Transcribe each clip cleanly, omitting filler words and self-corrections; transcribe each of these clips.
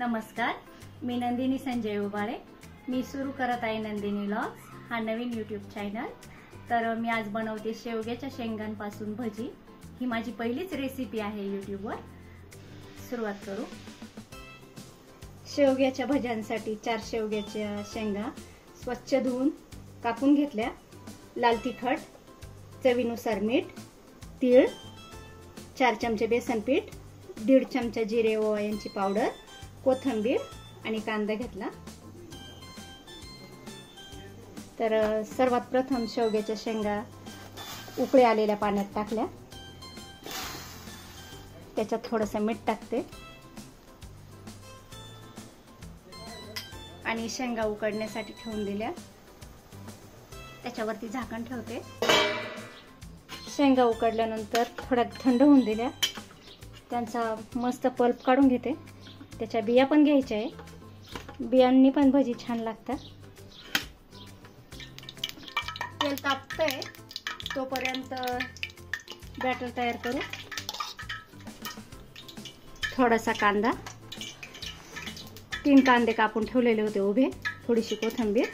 नमस्कार, मी नंदिनी संजय उबाळे। मी सुरू करत आहे नंदिनी व्लॉग्स हा नवीन यूट्यूब चॅनल। तर मी आज बनवते शेवग्याच्या शेंगांपासून भजी। ही माझी पहिलीच रेसिपी आहे यूट्यूबवर। सुरुवात करू। शेवग्याच्या भज्यांसाठी 4 शेवग्याच्या शेंगा स्वच्छ धुवून कापून घेतल्या। लाल तिखट, चवीनुसार मीठ, तीळ, 4 चमचे बेसन पीठ, 1.5 चमचा जिरे ओवा यांची पावडर, कोथिंबीर आणि कांदा घेतला। तर सर्वात प्रथम शेवग्याच्या शेंगा उकळी आलेल्या पाण्यात टाकल्या। त्याच्यात थोडंसं मीठ टाकते आणि शेंगा उकडण्यासाठी ठेवून दिल्या। त्याच्यावरती झाकण ठेवते। शेंगा उकडल्यानंतर थोड्या थंड होऊन दिल्या। त्यांचा मस्त पल्प काढून घेते। त्याच्या बिया पण घ्यायच्या आहे। बियांनी पण भजी छान लागतात। तेल तापतंय तोपर्यंत बॅटर तयार करू। थोडासा कांदा, 3 कांदे कापून ठेवलेले होते उभे, थोडीशी कोथिंबीर,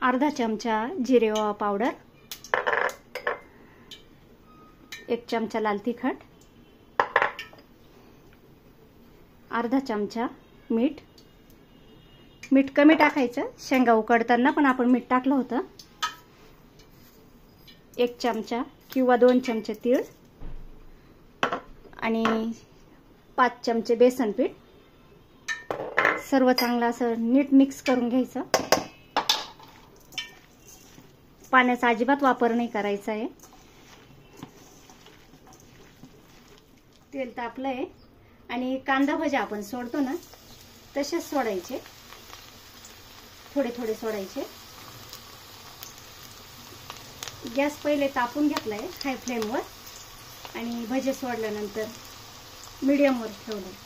अर्धा चमचा जिरे ओवा पावडर, 1 चमचा लाल तिखट, अर्धा चमचा मीठ। मीठ कमी टाकायचं, शेंगा उकडताना पण आपण मीठ टाकलं होतं। 1 चमचा किंवा 2 चमचे तीळ आणि 5 चमचे बेसन पीठ। सर्व चांगलं असं नीट मिक्स करून घ्यायचं। पाण्याचा अजिबात वापर नाही करायचा आहे। तेल तापलंय आणि कांदा भजी आपण सोडतो ना तसेच सोडायचे, थोडे थोडे सोडायचे। गॅस पहिले तापून घेतलाय हाय फ्लेमवर आणि भजी सोडल्यानंतर मीडियमवर ठेवलं।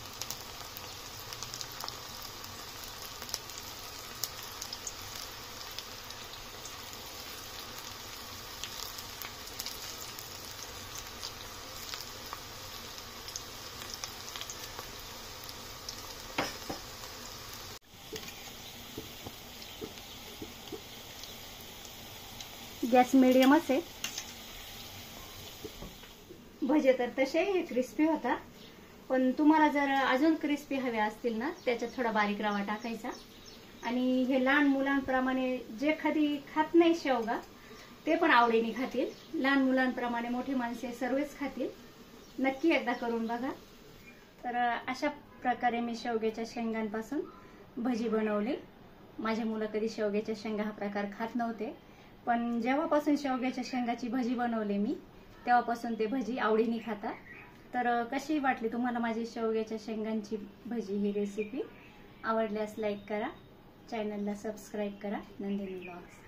गॅस मीडियमच आहे। भजे तर तसे हे क्रिस्पी होता, पण तुम्हाला जर अजून क्रिस्पी हवे असतील ना त्याच्यात थोडा बारीक रवा टाकायचा। आणि हे लहान मुलांप्रमाणे जे कधी खात नाही शेवगा ते पण आवडीने खातील। लहान मुलांप्रमाणे मोठी माणसे सर्वच खातील। नक्की एकदा करून बघा। तर अशा प्रकारे मी शेवग्याच्या शेंगांपासून भजी बनवली। माझे मुलं कधी शेवग्याच्या शेंगा हा प्रकार खात नव्हते, पण जेव्हापासून शेवग्याच्या शेंगाची भजी बनवली मी तेव्हापासून ते भजी आवडीने खातात। तर कशी वाटली तुम्हाला माझी शेवग्याच्या शेंगांची भजी ही रेसिपी? आवडल्यास लाईक करा, चॅनलला सबस्क्राईब करा नंदिनी व्लॉग्स।